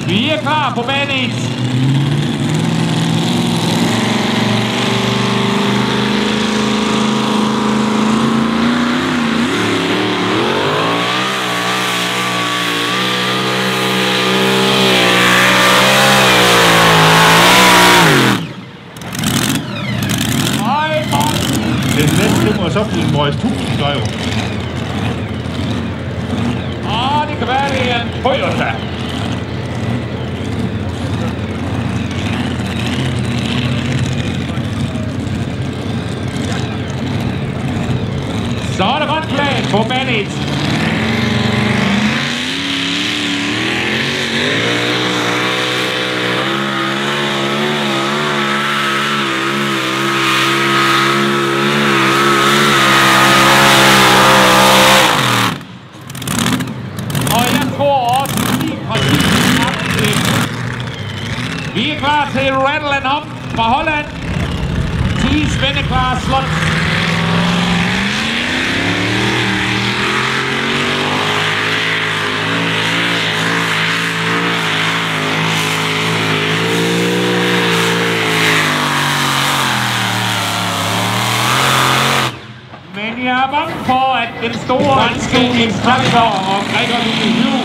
Vi er klar på bane 1. Den næste må så blive en Morris 1000, så jo. Det kan være, det er en Toyota. Så er det godt flag på bane 1. Vi er klar til Rattle and Hum fra Holland. 10 spændeklare slot. Men jeg er bange for, at den store franske instruktor og Gregory Hugh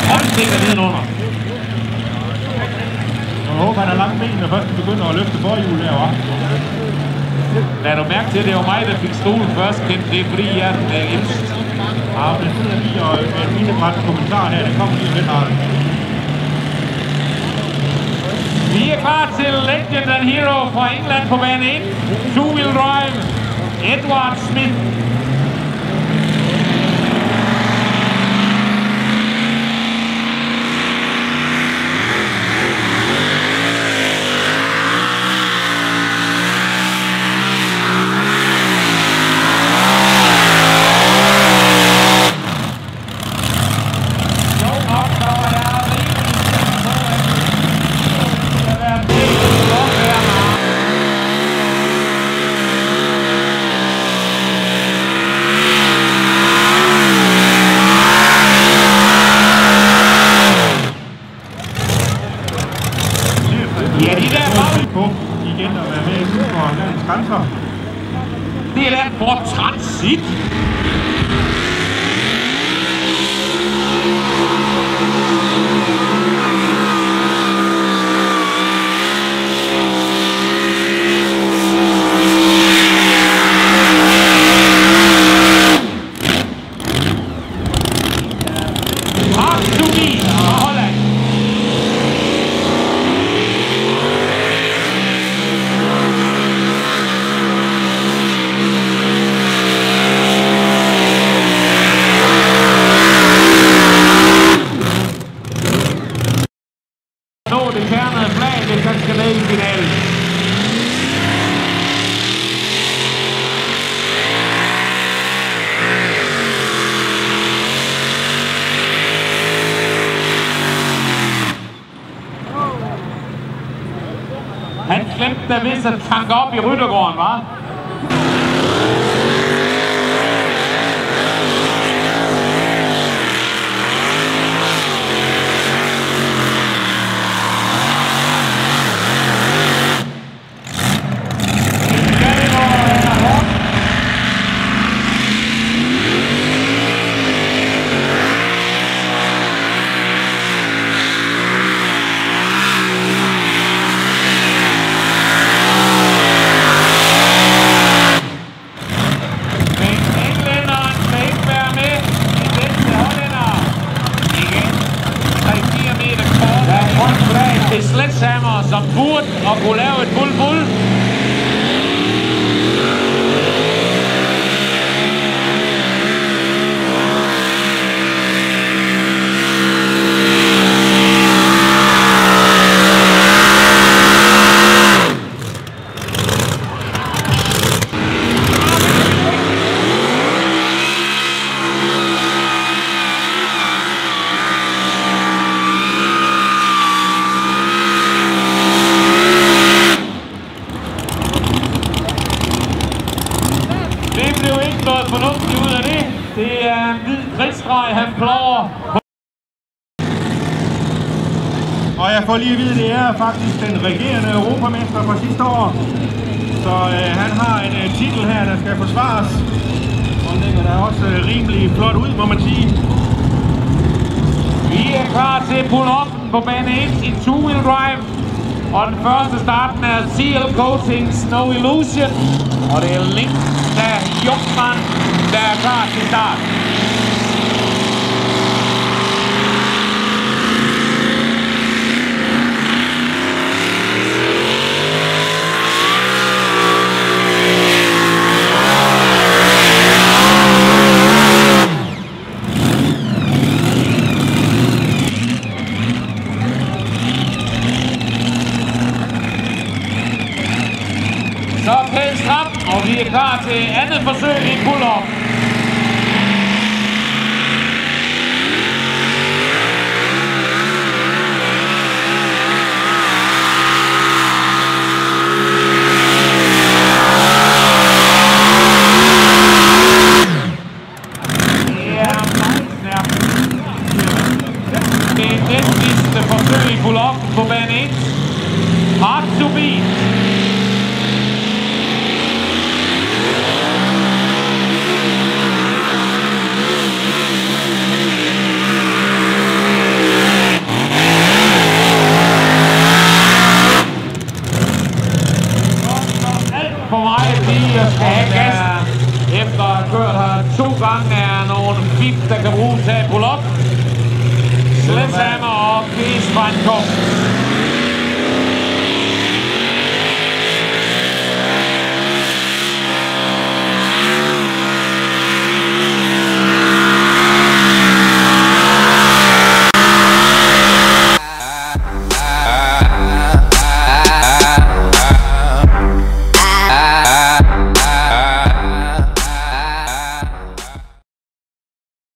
håndstikker nedenunder. Jeg håber, han er langt ben, når først begynder at løfte forhjul derovre. Lad du mærke til, at det var mig, der fik stolen først, Kent. Det er fordi, jeg er ældst. Ja, men det sidder lige og en minebræt kommentar her. Det kommer lige lidt her. Vi er klar til Legend and Hero fra England på bane 1. Two-wheel drive. Edward Smith. Ja, de der bare på igen at være med for landets grænser. Det er der for transit. Det kernede flag, hvis han skal med i finalen. Han glemte da vist at tanke op i ryttergården, hva'? Sledgehammer, som burde og kunne lave et bull-bull. streg have floor. Og jeg får lige at vide, at det er faktisk den regerende europamester fra sidste år. Så han har en titel her, der skal forsvares. Og den ligger der også rimelig flot ud, må man sige. Vi er klar til pull-offen på bane 1 i two-wheel drive. Og den første starten er CL Coatings No Illusion. Og det er Link der Jungmann, der er klar til start. Så pænt stram, og vi er klar til andet forsøg i pull-off. Det er næsten sidste forsøg i pull-off på bane 1. Hard to beat. For mig lige at skal have gas, efter at have kørt her 2 gange, er nogle bip, der kan bruges til at pull op. Sledgehammer og Kees van Kop.